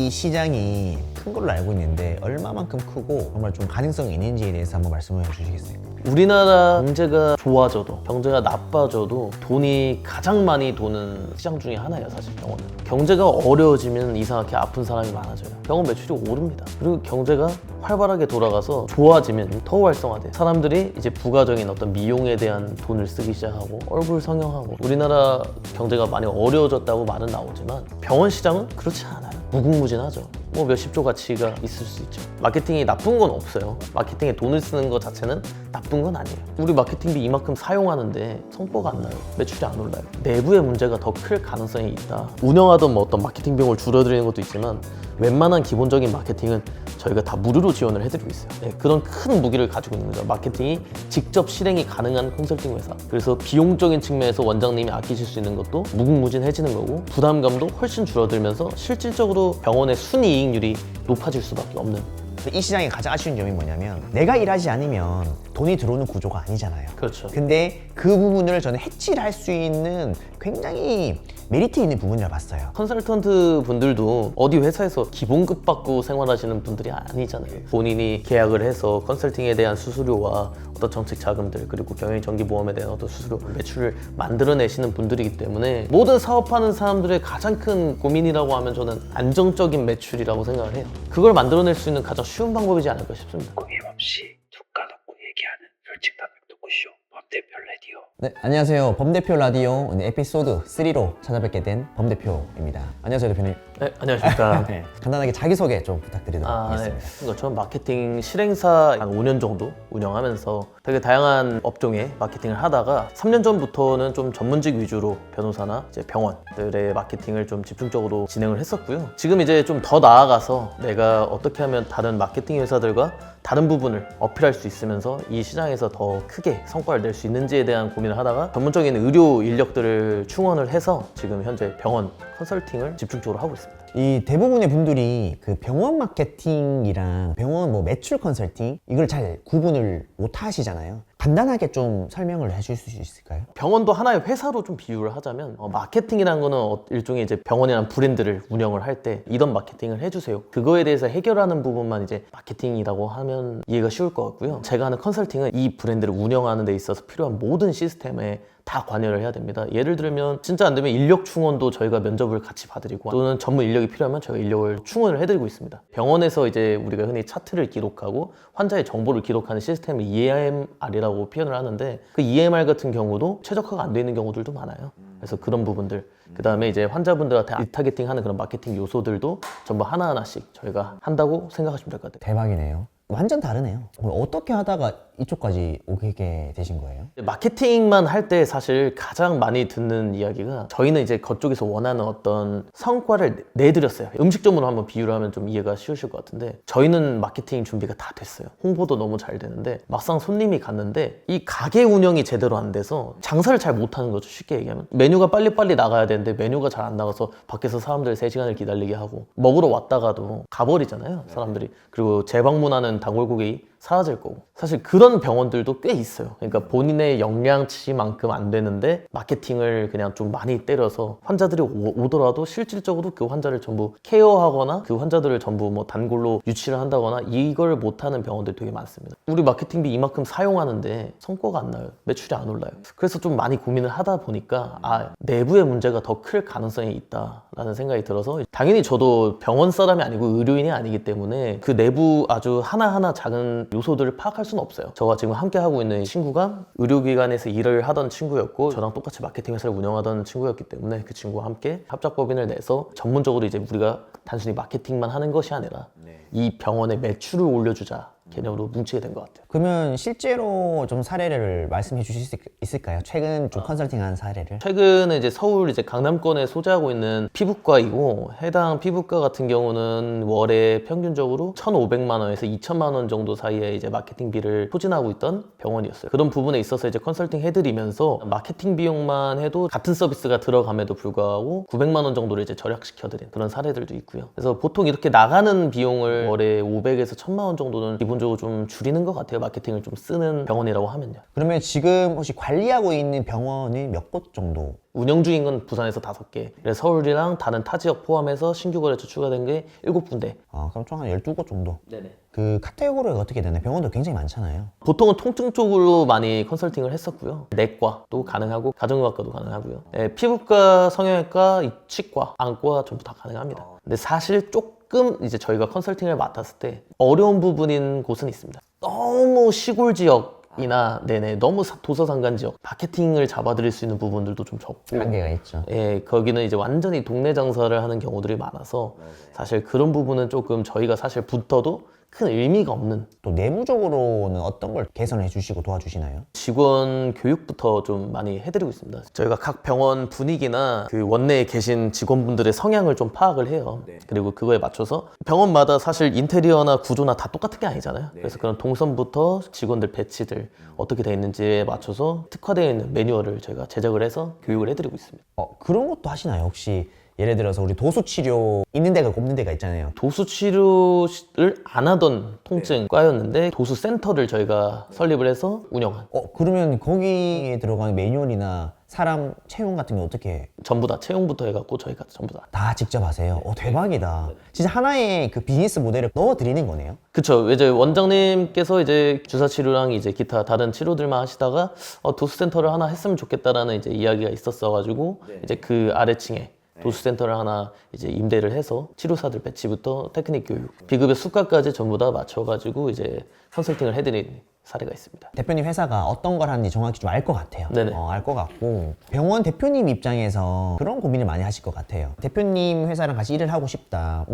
이 시장이 큰 걸로 알고 있는데 얼마만큼 크고 정말 좀 가능성이 있는지에 대해서 한번 말씀해 주시겠어요? 우리나라 경제가 좋아져도 경제가 나빠져도 돈이 가장 많이 도는 시장 중에 하나예요. 사실 병원은. 경제가 어려워지면 이상하게 아픈 사람이 많아져요. 병원 매출이 오릅니다. 그리고 경제가 활발하게 돌아가서 좋아지면 더 활성화돼. 사람들이 이제 부가적인 어떤 미용에 대한 돈을 쓰기 시작하고 얼굴 성형하고. 우리나라 경제가 많이 어려워졌다고 말은 나오지만 병원 시장은 그렇지 않아요. 무궁무진하죠. 뭐 몇십조 가치가 있을 수 있죠. 마케팅이 나쁜 건 없어요. 마케팅에 돈을 쓰는 것 자체는 나쁜 건 아니에요. 우리 마케팅비 이만큼 사용하는데 성과가 안 나요. 매출이 안 올라요. 내부의 문제가 더 클 가능성이 있다. 운영하던 뭐 어떤 마케팅 비용을 줄여드리는 것도 있지만 웬만한 기본적인 마케팅은 저희가 다 무료로 지원을 해드리고 있어요. 네, 그런 큰 무기를 가지고 있는 거죠. 마케팅이 직접 실행이 가능한 컨설팅 회사. 그래서 비용적인 측면에서 원장님이 아끼실 수 있는 것도 무궁무진해지는 거고 부담감도 훨씬 줄어들면서 실질적으로 병원의 순이익률이 높아질 수밖에 없는. 이 시장의 가장 아쉬운 점이 뭐냐면 내가 일하지 않으면 돈이 들어오는 구조가 아니잖아요. 그렇죠. 근데 그 부분을 저는 해치를 할 수 있는 굉장히 메리트 있는 부분이라 봤어요. 컨설턴트 분들도 어디 회사에서 기본급 받고 생활하시는 분들이 아니잖아요. 본인이 계약을 해서 컨설팅에 대한 수수료와 어떤 정책 자금들 그리고 경영정기보험에 대한 어떤 수수료 매출을 만들어내시는 분들이기 때문에 모든 사업하는 사람들의 가장 큰 고민이라고 하면 저는 안정적인 매출이라고 생각을 해요. 그걸 만들어낼 수 있는 가장 쉬운 방법이지 않을까 싶습니다. 고민없이 툭 까놓고 얘기하는 솔직 담백 토크쇼 범대표 라디오. 네, 안녕하세요. 범대표 라디오 오늘 에피소드 3로 찾아뵙게 된 범대표입니다. 안녕하세요, 대표님. 네, 안녕하십니까. 네, 간단하게 자기소개 좀 부탁드리도록 하겠습니다. 네. 그러니까 저는 마케팅 실행사 한 5년 정도 운영하면서 되게 다양한 업종의 마케팅을 하다가 3년 전부터는 좀 전문직 위주로 변호사나 이제 병원들의 마케팅을 좀 집중적으로 진행을 했었고요. 지금 이제 좀 더 나아가서 내가 어떻게 하면 다른 마케팅 회사들과 다른 부분을 어필할 수 있으면서 이 시장에서 더 크게 성과를 낼 수 있는지에 대한 고민을 하다가 전문적인 의료 인력들을 충원을 해서 지금 현재 병원 컨설팅을 집중적으로 하고 있습니다. 이 대부분의 분들이 그 병원 마케팅이랑 병원 뭐 매출 컨설팅 이걸 잘 구분을 못 하시잖아요. 간단하게 좀 설명을 해줄 수 있을까요? 병원도 하나의 회사로 좀 비유를 하자면 마케팅이라는 거는 일종의 이제 병원이라는 브랜드를 운영을 할 때 이런 마케팅을 해주세요. 그거에 대해서 해결하는 부분만 이제 마케팅이라고 하면 이해가 쉬울 것 같고요. 제가 하는 컨설팅은 이 브랜드를 운영하는 데 있어서 필요한 모든 시스템에 다 관여를 해야 됩니다. 예를 들면 진짜 안 되면 인력 충원도 저희가 면접을 같이 봐드리고 또는 전문 인력이 필요하면 저희가 인력을 충원을 해드리고 있습니다. 병원에서 이제 우리가 흔히 차트를 기록하고 환자의 정보를 기록하는 시스템을 EMR이라고 표현을 하는데 그 EMR 같은 경우도 최적화가 안 돼 있는 경우들도 많아요. 그래서 그런 부분들 그 다음에 이제 환자분들한테 리타게팅하는 그런 마케팅 요소들도 전부 하나하나씩 저희가 한다고 생각하시면 될 것 같아요. 대박이네요. 완전 다르네요. 어떻게 하다가 이쪽까지 오게 되신 거예요? 마케팅만 할 때 사실 가장 많이 듣는 이야기가 저희는 이제 그쪽에서 원하는 어떤 성과를 내드렸어요. 음식점으로 한번 비유를 하면 좀 이해가 쉬우실 것 같은데 저희는 마케팅 준비가 다 됐어요. 홍보도 너무 잘 되는데 막상 손님이 갔는데 이 가게 운영이 제대로 안 돼서 장사를 잘 못하는 거죠. 쉽게 얘기하면 메뉴가 빨리빨리 나가야 되는데 메뉴가 잘 안 나가서 밖에서 사람들 3시간을 기다리게 하고 먹으러 왔다가도 가버리잖아요. 사람들이. 그리고 재방문하는 단골 고객이 사라질 거고 사실 그런 병원들도 꽤 있어요. 그러니까 본인의 역량치만큼 안 되는데 마케팅을 그냥 좀 많이 때려서 환자들이 오더라도 실질적으로 그 환자를 전부 케어하거나 그 환자들을 전부 뭐 단골로 유치를 한다거나 이걸 못하는 병원들이 되게 많습니다. 우리 마케팅비 이만큼 사용하는데 성과가 안 나요. 매출이 안 올라요. 그래서 좀 많이 고민을 하다 보니까 내부의 문제가 더 클 가능성이 있다라는 생각이 들어서 당연히 저도 병원 사람이 아니고 의료인이 아니기 때문에 그 내부 아주 하나하나 작은 요소들을 파악할 수는 없어요. 저와 지금 함께 하고 있는 친구가 의료기관에서 일을 하던 친구였고 저랑 똑같이 마케팅 회사를 운영하던 친구였기 때문에 그 친구와 함께 합작법인을 내서 전문적으로 이제 우리가 단순히 마케팅만 하는 것이 아니라 이 병원의 매출을 올려주자 개념으로 뭉치게 된 것 같아요. 그러면 실제로 좀 사례를 말씀해 주실 수 있을까요? 최근 좀 컨설팅한 사례를? 최근에 이제 서울 이제 강남권에 소재하고 있는 피부과이고 해당 피부과 같은 경우는 월에 평균적으로 1,500만 원에서 2,000만 원 정도 사이에 이제 마케팅비를 소진하고 있던 병원이었어요. 그런 부분에 있어서 이제 컨설팅 해드리면서 마케팅 비용만 해도 같은 서비스가 들어감에도 불구하고 900만 원 정도를 이제 절약시켜드린 그런 사례들도 있고요. 그래서 보통 이렇게 나가는 비용을 월에 500에서 1,000만 원 정도는 기본적으로 기본적으로 좀 줄이는 것 같아요. 마케팅을 좀 쓰는 병원이라고 하면요. 그러면 지금 혹시 관리하고 있는 병원이 몇 곳 정도? 운영 중인 건 부산에서 5개, 그래서 서울이랑 다른 타 지역 포함해서 신규 거래처 추가된 게 7군데. 그럼 총 한 12곳 정도? 네네. 그 카테고리가 어떻게 되나요? 병원도 굉장히 많잖아요. 보통은 통증 쪽으로 많이 컨설팅을 했었고요. 내과도 가능하고 가정의학과도 가능하고요. 피부과, 성형외과, 치과, 안과 전부 다 가능합니다. 근데 사실 조금 이제 저희가 컨설팅을 맡았을 때 어려운 부분인 곳은 있습니다. 너무 시골 지역이나 너무 도서상간 지역 마케팅을 잡아드릴 수 있는 부분들도 좀 적고 한계가 있죠. 거기는 이제 완전히 동네 장사를 하는 경우들이 많아서 사실 그런 부분은 조금 저희가 사실 붙어도 큰 의미가 없는, 또 내부적으로는 어떤 걸 개선해 주시고 도와주시나요? 직원 교육부터 좀 많이 해드리고 있습니다. 저희가 각 병원 분위기나 그 원내에 계신 직원분들의 성향을 좀 파악을 해요. 그리고 그거에 맞춰서 병원마다 사실 인테리어나 구조나 다 똑같은 게 아니잖아요. 그래서 그런 동선부터 직원들 배치들 어떻게 돼 있는지에 맞춰서 특화되어 있는 매뉴얼을 저희가 제작을 해서 교육을 해드리고 있습니다. 그런 것도 하시나요? 혹시 예를 들어서 우리 도수 치료 있는 데가 없는 데가 있잖아요. 도수 치료를 안 하던 통증과였는데 도수 센터를 저희가 설립을 해서 운영한, 그러면 거기에 들어가는 매뉴얼이나 사람 채용 같은 게 어떻게 전부 다 채용부터 해갖고 저희가 전부 다 직접 하세요? 대박이다. 진짜 하나의 그 비즈니스 모델을 넣어드리는 거네요. 그쵸. 이제 원장님께서 이제 주사 치료랑 이제 기타 다른 치료들만 하시다가 도수센터를 하나 했으면 좋겠다라는 이제 이야기가 있었어가지고 이제 그 아래층에 도수센터를 하나 이제 임대를 해서 치료사들 배치부터 테크닉 교육, 비급여 수가까지 전부 다 맞춰가지고 이제 컨설팅을 해드린 사례가 있습니다. 대표님 회사가 어떤 걸 하는지 정확히 좀 알 것 같아요. 네네. 알 것 같고 병원 대표님 입장에서 그런 고민을 많이 하실 것 같아요. 대표님 회사랑 같이 일을 하고 싶다.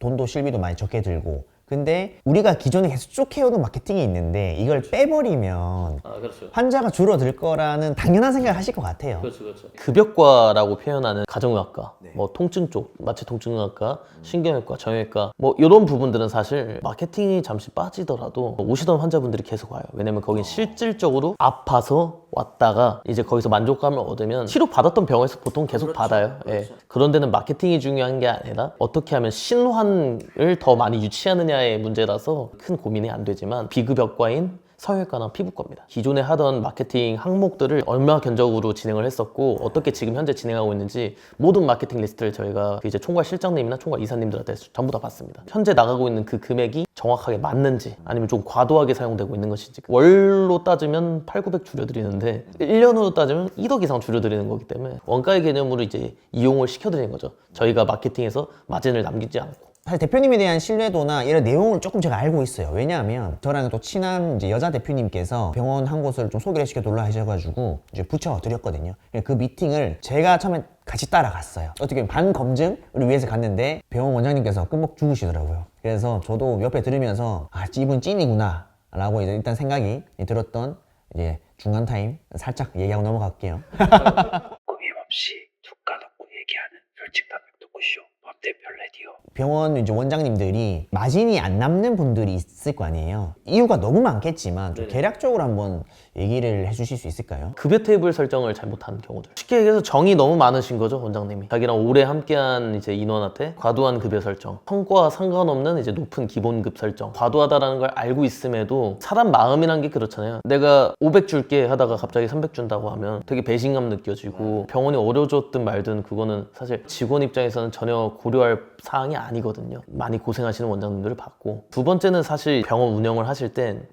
돈도 실비도 많이 적게 들고. 근데 우리가 기존에 계속 쭉 해오던 마케팅이 있는데 이걸 빼버리면 그렇죠. 환자가 줄어들 거라는 당연한 생각을 하실 것 같아요. 그렇죠. 급여과라고 표현하는 가정의학과, 뭐 통증 쪽, 마취 통증의학과, 신경외과, 정형외과, 뭐 이런 부분들은 사실 마케팅이 잠시 빠지더라도 오시던 환자분들이 계속 와요. 왜냐면 거긴 실질적으로 아파서 왔다가 이제 거기서 만족감을 얻으면 치료 받았던 병원에서 보통 계속 받아요. 그런 데는 마케팅이 중요한 게 아니라 어떻게 하면 신환을 더 많이 유치하느냐의 문제라서 큰 고민이 안 되지만 비급여과인 성형외과나 피부과입니다. 기존에 하던 마케팅 항목들을 얼마 견적으로 진행을 했었고 어떻게 지금 현재 진행하고 있는지 모든 마케팅 리스트를 저희가 이제 총괄 실장님이나 총괄 이사님들한테 전부 다 봤습니다. 현재 나가고 있는 그 금액이 정확하게 맞는지 아니면 좀 과도하게 사용되고 있는 것인지, 월로 따지면 8,900 줄여드리는데 1년으로 따지면 1억 이상 줄여드리는 거기 때문에 원가의 개념으로 이제 이용을 시켜드리는 거죠. 저희가 마케팅에서 마진을 남기지 않고. 사실 대표님에 대한 신뢰도나 이런 내용을 조금 제가 알고 있어요. 왜냐하면 저랑 또 친한 이제 여자 대표님께서 병원 한 곳을 좀 소개를 시켜달라 하셔가지고 이제 붙여드렸거든요. 그 미팅을 제가 처음에 같이 따라갔어요. 어떻게 보면 반검증을 위해서 갔는데 병원 원장님께서 끔먹 죽으시더라고요. 그래서 저도 옆에 들으면서 이분 찐이구나 라고 이제 일단 생각이 들었던 이제 중간 타임 살짝 얘기하고 넘어갈게요. 꾸밈없이 툭 까놓고 얘기하는 솔직 담백 토크쇼 맘대표 레디오. 병원 이제 원장님들이 마진이 안 남는 분들이 있을 거 아니에요. 이유가 너무 많겠지만 좀 개략적으로 한번 얘기를 해주실 수 있을까요? 급여 테이블 설정을 잘못한 경우들. 쉽게 얘기해서 정이 너무 많으신 거죠, 원장님이. 자기랑 오래 함께한 이제 인원한테 과도한 급여 설정, 성과와 상관없는 이제 높은 기본급 설정. 과도하다라는 걸 알고 있음에도 사람 마음이란 게 그렇잖아요. 내가 500 줄게 하다가 갑자기 300 준다고 하면 되게 배신감 느껴지고 병원이 어려워졌든 말든 그거는 사실 직원 입장에서는 전혀 고려할 사항이 아니거든요. 많이 고생하시는 원장님들을 봤고, 두 번째는 사실 병원 운영을 하실 땐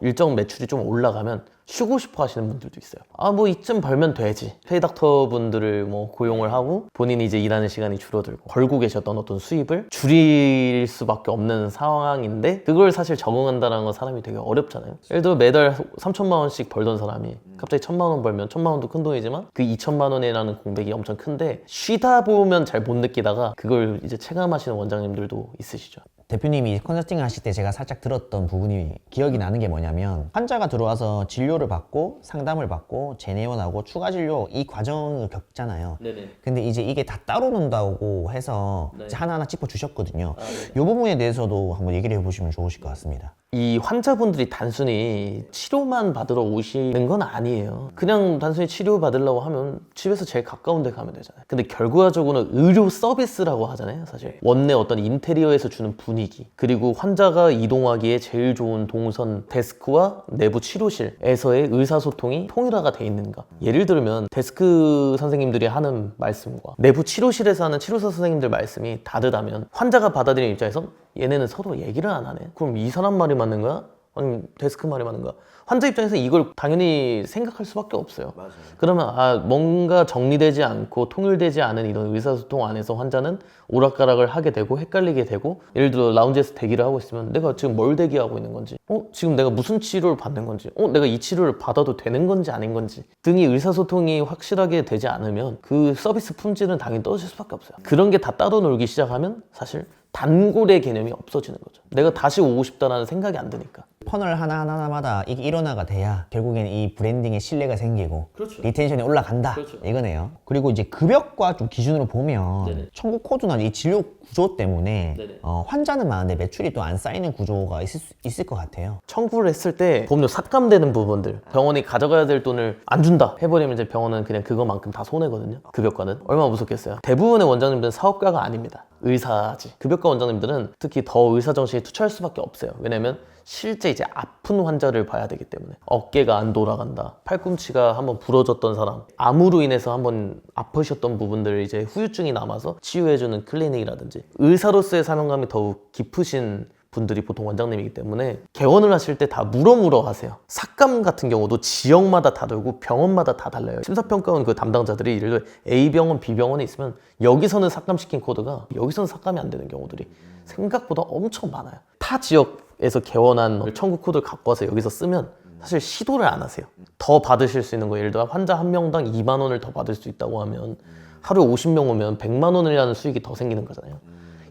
일정 매출이 좀 올라가면 쉬고 싶어 하시는 분들도 있어요. 뭐 이쯤 벌면 되지. 페이닥터 분들을 뭐 고용을 하고 본인이 이제 일하는 시간이 줄어들고 벌고 계셨던 어떤 수입을 줄일 수밖에 없는 상황인데 그걸 사실 적응한다는 건 사람이 되게 어렵잖아요. 예를 들어 매달 3천만 원씩 벌던 사람이 갑자기 1,000만 원 벌면 1,000만 원도 큰 돈이지만 그 2천만 원이라는 공백이 엄청 큰데 쉬다 보면 잘 못 느끼다가 그걸 이제 체감하시는 원장님들도 있으시죠. 대표님이 컨설팅 하실 때 제가 살짝 들었던 부분이 기억이 나는 게 뭐냐면 환자가 들어와서 진료를 받고 상담을 받고 재내원하고 추가 진료 이 과정을 겪잖아요. 네네. 근데 이제 이게 다 따로 논다고 해서 이제 하나하나 짚어주셨거든요. 이 부분에 대해서도 한번 얘기를 해보시면 좋으실 것 같습니다. 이 환자분들이 단순히 치료만 받으러 오시는 건 아니에요. 그냥 단순히 치료 받으려고 하면 집에서 제일 가까운 데 가면 되잖아요. 근데 결과적으로는 의료 서비스라고 하잖아요. 사실 원내 어떤 인테리어에서 주는 분위기, 그리고 환자가 이동하기에 제일 좋은 동선 데스크와 내부 치료실에서의 의사소통이 통일화가 돼 있는가. 예를 들면 데스크 선생님들이 하는 말씀과 내부 치료실에서 하는 치료사 선생님들 말씀이 다르다면 환자가 받아들이는 입장에서 얘네는 서로 얘기를 안 하네. 그럼 이 사람 말이 맞는 거야? 아니면 데스크 말이 맞는 거야? 환자 입장에서 이걸 당연히 생각할 수밖에 없어요. 맞아요. 그러면 뭔가 정리되지 않고 통일되지 않은 이런 의사소통 안에서 환자는 오락가락을 하게 되고 헷갈리게 되고, 예를 들어 라운지에서 대기를 하고 있으면 내가 지금 뭘 대기하고 있는 건지, 지금 내가 무슨 치료를 받는 건지, 내가 이 치료를 받아도 되는 건지 아닌 건지 등이 의사소통이 확실하게 되지 않으면 그 서비스 품질은 당연히 떨어질 수밖에 없어요. 그런 게 다 따로 놀기 시작하면 사실 단골의 개념이 없어지는 거죠. 내가 다시 오고 싶다라는 생각이 안 드니까. 퍼널 하나하나마다 이게 일원화가 돼야 결국엔 이 브랜딩에 신뢰가 생기고 그렇죠. 리텐션이 올라간다. 그렇죠. 이거네요. 그리고 이제 급여과 좀 기준으로 보면 네네. 청구 코드나 이 진료 구조 때문에 네네. 환자는 많은데 매출이 또 안 쌓이는 구조가 있을 것 같아요. 청구를 했을 때 보험료 삭감되는 부분들, 병원이 가져가야 될 돈을 안 준다 해버리면 이제 병원은 그냥 그거만큼 다 손해거든요. 급여과는 얼마나 무섭겠어요. 대부분의 원장님들은 사업가가 아닙니다. 의사지. 급여과 원장님들은 특히 더 의사정신에 투철할 수밖에 없어요. 왜냐면 실제 이제 아픈 환자를 봐야 되기 때문에. 어깨가 안 돌아간다, 팔꿈치가 한번 부러졌던 사람, 암으로 인해서 한번 아프셨던 부분들 이제 후유증이 남아서 치유해주는 클리닉이라든지, 의사로서의 사명감이 더욱 깊으신 분들이 보통 원장님이기 때문에 개원을 하실 때 다 물어물어 하세요. 삭감 같은 경우도 지역마다 다 다르고 병원마다 다 달라요. 심사평가원 그 담당자들이 예를 들어 A병원, B병원에 있으면 여기서는 삭감시킨 코드가 여기서는 삭감이 안 되는 경우들이 생각보다 엄청 많아요. 타 지역에서 개원한 청구 코드를 갖고 와서 여기서 쓰면 사실 시도를 안 하세요. 더 받으실 수 있는 거, 예를 들어 환자 한 명당 2만 원을 더 받을 수 있다고 하면 하루에 50명 오면 100만 원이라는 수익이 더 생기는 거잖아요.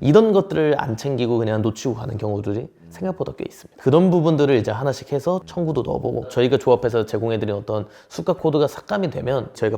이런 것들을 안 챙기고 그냥 놓치고 가는 경우들이 생각보다 꽤 있습니다. 그런 부분들을 이제 하나씩 해서 청구도 넣어보고, 저희가 조합해서 제공해드린 어떤 수가 코드가 삭감이 되면 저희가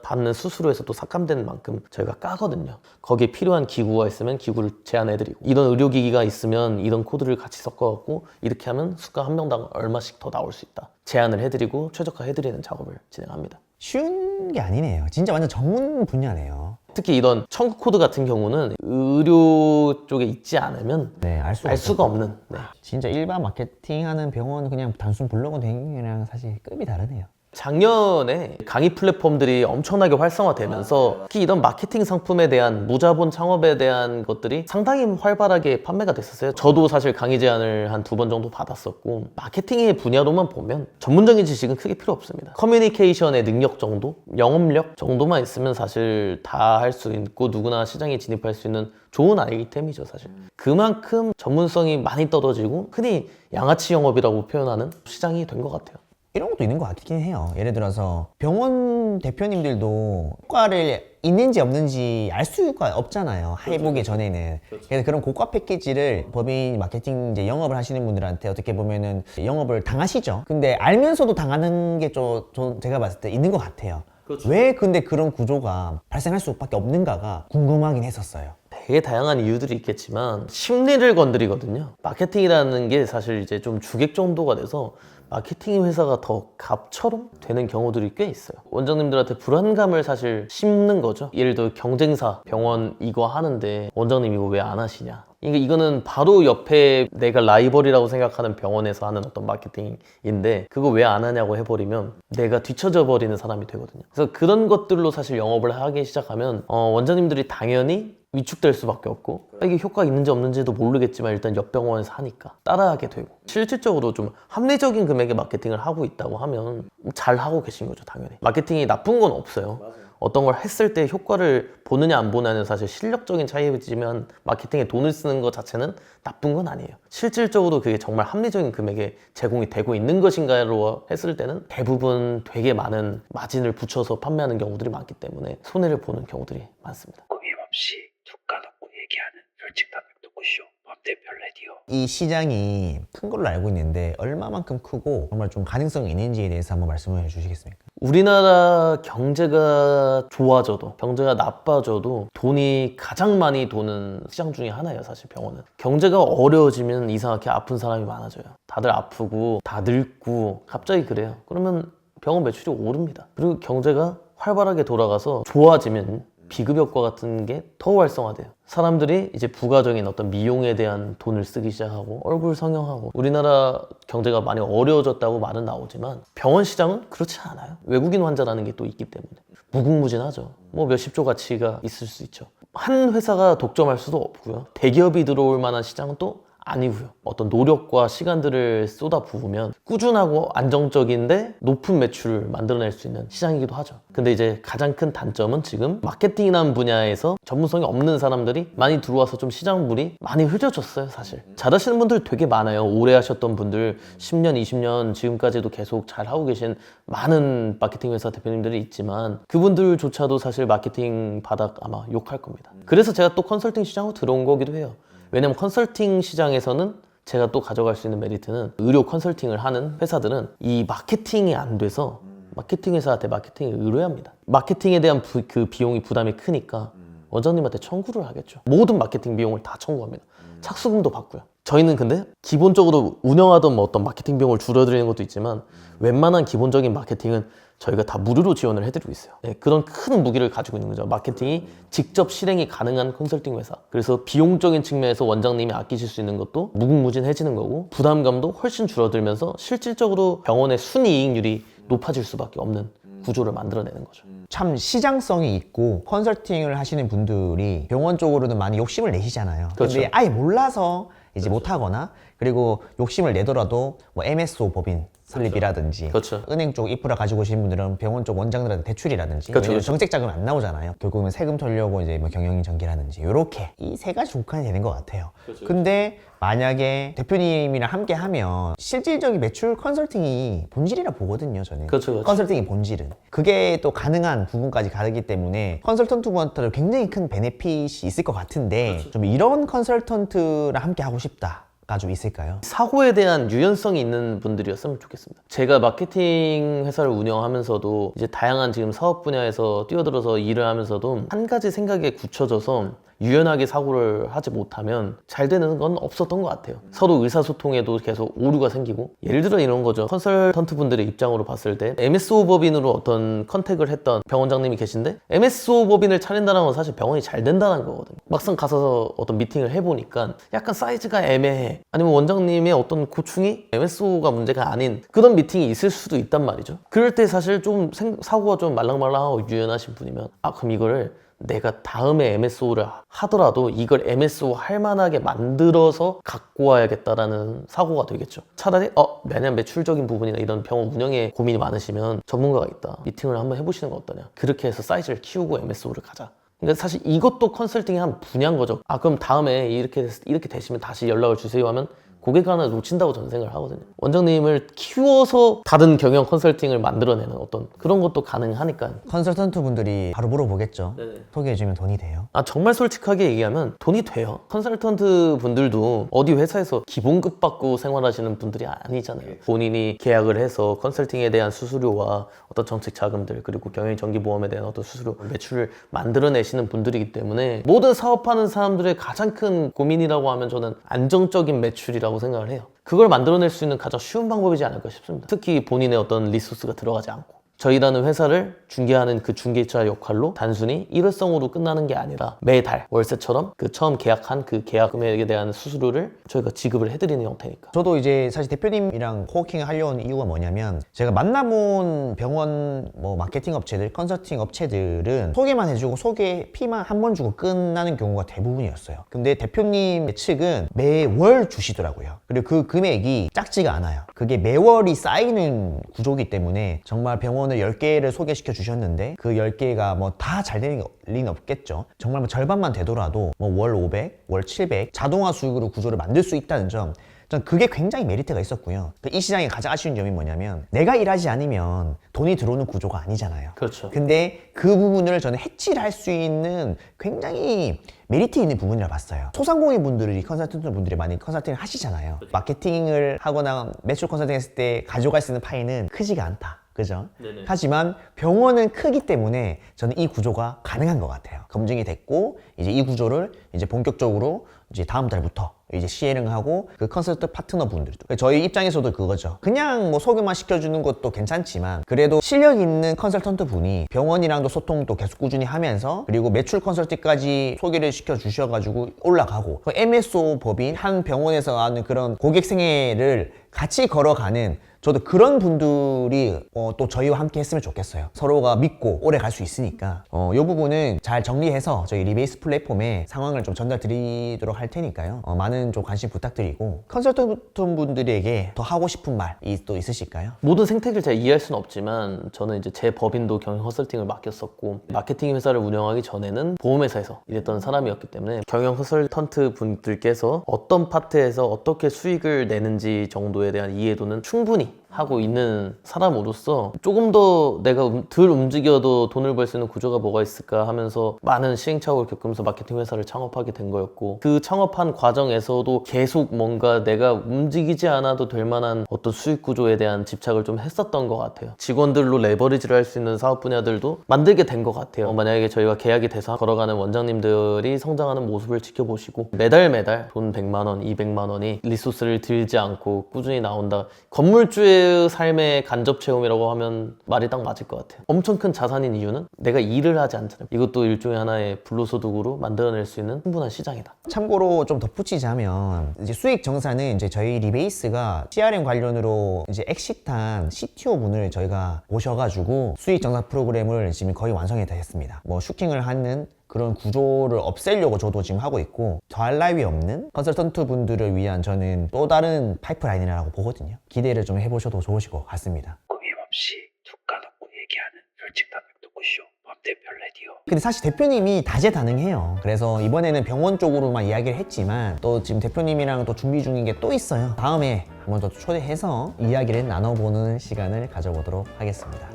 받는 수수료에서 또 삭감되는 만큼 저희가 까거든요. 거기에 필요한 기구가 있으면 기구를 제안해드리고, 이런 의료기기가 있으면 이런 코드를 같이 섞어갖고 이렇게 하면 수가 한 명당 얼마씩 더 나올 수 있다 제안을 해드리고 최적화해드리는 작업을 진행합니다. 쉬운 게 아니네요. 진짜 완전 전문 분야네요. 특히 이런 청구 코드 같은 경우는 의료 쪽에 있지 않으면 네, 알 수가 없는. 네. 진짜 일반 마케팅하는 병원 그냥 단순 블로그 대행이랑 사실 급이 다르네요. 작년에 강의 플랫폼들이 엄청나게 활성화되면서 특히 이런 마케팅 상품에 대한 무자본 창업에 대한 것들이 상당히 활발하게 판매가 됐었어요. 저도 사실 강의 제안을 한 2번 정도 받았었고, 마케팅의 분야로만 보면 전문적인 지식은 크게 필요 없습니다. 커뮤니케이션의 능력 정도, 영업력 정도만 있으면 사실 다 할 수 있고 누구나 시장에 진입할 수 있는 좋은 아이템이죠, 사실. 그만큼 전문성이 많이 떨어지고 흔히 양아치 영업이라고 표현하는 시장이 된 것 같아요. 이런 것도 있는 것 같긴 해요. 예를 들어서 병원 대표님들도 효과를 있는지 없는지 알 수가 없잖아요. 해보기 전에는. 그래서 그런 고가 패키지를 법인 마케팅 이제 영업을 하시는 분들한테 어떻게 보면은 영업을 당하시죠. 근데 알면서도 당하는 게 제가 봤을 때 있는 것 같아요. 왜 근데 그런 구조가 발생할 수밖에 없는가가 궁금하긴 했었어요. 되게 다양한 이유들이 있겠지만 심리를 건드리거든요. 마케팅이라는 게 사실 이제 좀 주객 정도가 돼서 마케팅 회사가 더 갑처럼 되는 경우들이 꽤 있어요. 원장님들한테 불안감을 사실 심는 거죠. 예를 들어 경쟁사 병원 이거 하는데 원장님 이거 왜 안 하시냐. 이거는 바로 옆에 내가 라이벌이라고 생각하는 병원에서 하는 어떤 마케팅인데 그거 왜 안 하냐고 해버리면 내가 뒤처져 버리는 사람이 되거든요. 그래서 그런 것들로 사실 영업을 하기 시작하면 원장님들이 당연히 위축될 수밖에 없고, 이게 효과가 있는지 없는지도 모르겠지만 일단 옆 병원에서 하니까 따라하게 되고, 실질적으로 좀 합리적인 금액의 마케팅을 하고 있다고 하면 잘 하고 계신 거죠. 당연히 마케팅이 나쁜 건 없어요. 어떤 걸 했을 때 효과를 보느냐 안 보느냐는 사실 실력적인 차이지만 마케팅에 돈을 쓰는 것 자체는 나쁜 건 아니에요. 실질적으로 그게 정말 합리적인 금액에 제공이 되고 있는 것인가로 했을 때는 대부분 되게 많은 마진을 붙여서 판매하는 경우들이 많기 때문에 손해를 보는 경우들이 많습니다. 꾸밈없이 툭 까놓고 얘기하는 솔직 담백 토크쇼 법대표 라디오. 이 시장이 큰 걸로 알고 있는데 얼마만큼 크고 정말 좀 가능성이 있는지에 대해서 한번 말씀을 해주시겠습니까? 우리나라 경제가 좋아져도 경제가 나빠져도 돈이 가장 많이 도는 시장 중에 하나예요. 사실 병원은 경제가 어려워지면 이상하게 아픈 사람이 많아져요. 다들 아프고 다 늙고 갑자기 그래요. 그러면 병원 매출이 오릅니다. 그리고 경제가 활발하게 돌아가서 좋아지면 비급여과 같은 게 더 활성화돼요. 사람들이 이제 부가적인 어떤 미용에 대한 돈을 쓰기 시작하고 얼굴 성형하고 우리나라 경제가 많이 어려워졌다고 말은 나오지만 병원 시장은 그렇지 않아요. 외국인 환자라는 게 또 있기 때문에 무궁무진하죠. 뭐 몇십조 가치가 있을 수 있죠. 한 회사가 독점할 수도 없고요. 대기업이 들어올 만한 시장은 또 아니고요. 어떤 노력과 시간들을 쏟아 부으면 꾸준하고 안정적인데 높은 매출을 만들어낼 수 있는 시장이기도 하죠. 근데 이제 가장 큰 단점은 지금 마케팅이라는 분야에서 전문성이 없는 사람들이 많이 들어와서 좀 시장물이 많이 흐려졌어요. 사실 잘하시는 분들 되게 많아요. 오래 하셨던 분들 10년, 20년 지금까지도 계속 잘하고 계신 많은 마케팅 회사 대표님들이 있지만 그분들조차도 사실 마케팅 바닥 아마 욕할 겁니다. 그래서 제가 또 컨설팅 시장으로 들어온 거기도 해요. 왜냐면 컨설팅 시장에서는 제가 또 가져갈 수 있는 메리트는 의료 컨설팅을 하는 회사들은 이 마케팅이 안 돼서 마케팅 회사한테 마케팅을 의뢰합니다. 마케팅에 대한 그 비용이 부담이 크니까 원장님한테 청구를 하겠죠. 모든 마케팅 비용을 다 청구합니다. 착수금도 받고요. 저희는 근데 기본적으로 운영하던 뭐 어떤 마케팅 비용을 줄여드리는 것도 있지만 웬만한 기본적인 마케팅은 저희가 다 무료로 지원을 해드리고 있어요. 네, 그런 큰 무기를 가지고 있는 거죠. 마케팅이 직접 실행이 가능한 컨설팅 회사. 그래서 비용적인 측면에서 원장님이 아끼실 수 있는 것도 무궁무진해지는 거고 부담감도 훨씬 줄어들면서 실질적으로 병원의 순이익률이 높아질 수밖에 없는 구조를 만들어내는 거죠. 참 시장성이 있고 컨설팅을 하시는 분들이 병원 쪽으로는 많이 욕심을 내시잖아요. 그렇죠. 근데 아예 몰라서 이제 못하거나 그리고 욕심을 내더라도 뭐 MSO 법인 설립이라든지 그렇죠. 은행 쪽 인프라 가지고 오신 분들은 병원 쪽 원장들한테 대출이라든지 그렇죠, 왜냐면 그렇죠. 정책 자금 안 나오잖아요. 결국은 세금 털려고 이제 뭐 경영인 전기라든지 요렇게 이 세 가지 조건이 되는 것 같아요. 근데 만약에 대표님이랑 함께 하면 실질적인 매출 컨설팅이 본질이라 보거든요. 저는 그렇죠. 컨설팅의 본질은 그게 또 가능한 부분까지 가기 때문에 컨설턴트분한테 굉장히 큰 베네핏이 있을 것 같은데 좀 이런 컨설턴트랑 함께 하고 싶다가 좀 있을까요? 사고에 대한 유연성이 있는 분들이었으면 좋겠습니다. 제가 마케팅 회사를 운영하면서도 이제 다양한 지금 사업 분야에서 뛰어들어서 일을 하면서도 한 가지 생각에 굳혀져서 유연하게 사고를 하지 못하면 잘 되는 건 없었던 것 같아요. 서로 의사소통에도 계속 오류가 생기고 예를 들어 이런 거죠. 컨설턴트 분들의 입장으로 봤을 때 MSO 법인으로 어떤 컨택을 했던 병원장님이 계신데 MSO 법인을 차린다는 건 사실 병원이 잘 된다는 거거든요. 막상 가서 어떤 미팅을 해보니까 약간 사이즈가 애매해. 아니면 원장님의 어떤 고충이 MSO가 문제가 아닌 그런 미팅이 있을 수도 있단 말이죠. 그럴 때 사실 좀 사고가 좀 말랑말랑하고 유연하신 분이면 아 그럼 이거를 내가 다음에 MSO를 하더라도 이걸 MSO 할 만하게 만들어서 갖고 와야겠다라는 사고가 되겠죠. 차라리 매년 매출적인 부분이나 이런 병원 운영에 고민이 많으시면 전문가가 있다. 미팅을 한번 해보시는 거 어떠냐. 그렇게 해서 사이즈를 키우고 MSO를 가자. 그러니까 사실 이것도 컨설팅의 한 분야인 거죠. 아 그럼 다음에 이렇게 되시면 다시 연락을 주세요 하면 고객 하나 놓친다고 저는 생각을 하거든요. 원장님을 키워서 다른 경영 컨설팅을 만들어내는 어떤 그런 것도 가능하니까. 컨설턴트 분들이 바로 물어보겠죠. 네네. 소개해주면 돈이 돼요? 아 정말 솔직하게 얘기하면 돈이 돼요. 컨설턴트 분들도 어디 회사에서 기본급 받고 생활하시는 분들이 아니잖아요. 본인이 계약을 해서 컨설팅에 대한 수수료와 어떤 정책 자금들 그리고 경영정기보험에 대한 어떤 수수료 매출을 만들어내시는 분들이기 때문에 모든 사업하는 사람들의 가장 큰 고민이라고 하면 저는 안정적인 매출이라고 생각을 해요. 그걸 만들어낼 수 있는 가장 쉬운 방법이지 않을까 싶습니다. 특히 본인의 어떤 리소스가 들어가지 않고 저희라는 회사를 중개하는 그 중개자 역할로 단순히 일회성으로 끝나는 게 아니라 매달 월세처럼 그 처음 계약한 그 계약 금액에 대한 수수료를 저희가 지급을 해드리는 형태니까. 저도 이제 사실 대표님이랑 코워킹을 하려는 이유가 뭐냐면 제가 만나본 병원 뭐 마케팅 업체들, 컨설팅 업체들은 소개만 해주고 소개 피만 한 번 주고 끝나는 경우가 대부분이었어요. 근데 대표님 측은 매월 주시더라고요. 그리고 그 금액이 작지가 않아요. 그게 매월이 쌓이는 구조이기 때문에 정말 병원을 10개를 소개시켜 주셨는데 그 10개가 뭐 다 잘 되는 리는 없겠죠. 정말 뭐 절반만 되더라도 뭐 월 500, 월 700 자동화 수익으로 구조를 만들 수 있다는 점 전 그게 굉장히 메리트가 있었고요. 이 시장의 가장 아쉬운 점이 뭐냐면 내가 일하지 않으면 돈이 들어오는 구조가 아니잖아요. 그렇죠. 근데 그 부분을 저는 해치를 할 수 있는 굉장히 메리트 있는 부분이라 봤어요. 소상공인 분들이 컨설턴트 분들이 많이 컨설팅을 하시잖아요. 마케팅을 하거나 매출 컨설팅 했을 때 가져갈 수 있는 파이는 크지가 않다. 그죠? 네네. 하지만 병원은 크기 때문에 저는 이 구조가 가능한 것 같아요. 검증이 됐고 이제 이 구조를 이제 본격적으로 이제 다음 달부터 이제 시행하고 그 컨설턴트 파트너 분들도 저희 입장에서도 그거죠. 그냥 뭐 소개만 시켜주는 것도 괜찮지만 그래도 실력 있는 컨설턴트 분이 병원이랑도 소통도 계속 꾸준히 하면서 그리고 매출 컨설팅까지 소개를 시켜 주셔가지고 올라가고 그 MSO 법인 한 병원에서 하는 그런 고객 생애를 같이 걸어가는 저도 그런 분들이 또 저희와 함께 했으면 좋겠어요. 서로가 믿고 오래 갈 수 있으니까 이 부분은 잘 정리해서 저희 리베이스 플랫폼에 상황을 좀 전달 드리도록 할 테니까요. 많은 좀 관심 부탁드리고 컨설턴트 분들에게 더 하고 싶은 말이 또 있으실까요? 모든 생태계를 제가 이해할 수는 없지만 저는 이제 제 법인도 경영 컨설팅을 맡겼었고 마케팅 회사를 운영하기 전에는 보험회사에서 일했던 사람이었기 때문에 경영 컨설턴트 분들께서 어떤 파트에서 어떻게 수익을 내는지 정도에 대한 이해도는 충분히 하고 있는 사람으로서 조금 더 내가 덜 움직여도 돈을 벌 수 있는 구조가 뭐가 있을까 하면서 많은 시행착오를 겪으면서 마케팅 회사를 창업하게 된 거였고 그 창업한 과정에서도 계속 뭔가 내가 움직이지 않아도 될 만한 어떤 수익 구조에 대한 집착을 좀 했었던 것 같아요. 직원들로 레버리지를 할 수 있는 사업 분야들도 만들게 된 것 같아요. 만약에 저희가 계약이 돼서 걸어가는 원장님들이 성장하는 모습을 지켜보시고 매달 돈 100만 원, 200만 원이 리소스를 들지 않고 꾸준히 나온다. 건물주의 삶의 간접 체험이라고 하면 말이 딱 맞을 것 같아요. 엄청 큰 자산인 이유는 내가 일을 하지 않잖아요. 이것도 일종의 하나의 불로소득으로 만들어낼 수 있는 충분한 시장이다. 참고로 좀 덧붙이자면 이제 수익 정산은 이제 저희 리베이스가 CRM 관련으로 이제 엑시트한 CTO 분을 저희가 모셔가지고 수익 정산 프로그램을 지금 거의 완성이 다 했습니다. 뭐 슈킹을 하는 그런 구조를 없애려고 저도 지금 하고 있고 더할 나위 없는 컨설턴트 분들을 위한 저는 또 다른 파이프라인이라고 보거든요. 기대를 좀 해보셔도 좋으실 것 같습니다. 꾸밈없이 툭 까놓고 얘기하는 솔직 담백 토크쇼 맘대표 레디오. 근데 사실 대표님이 다재다능해요. 그래서 이번에는 병원 쪽으로만 이야기를 했지만 또 지금 대표님이랑 또 준비 중인 게 또 있어요. 다음에 한번 더 초대해서 이야기를 나눠보는 시간을 가져보도록 하겠습니다.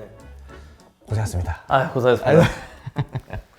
고생하셨습니다. 고생하셨습니다.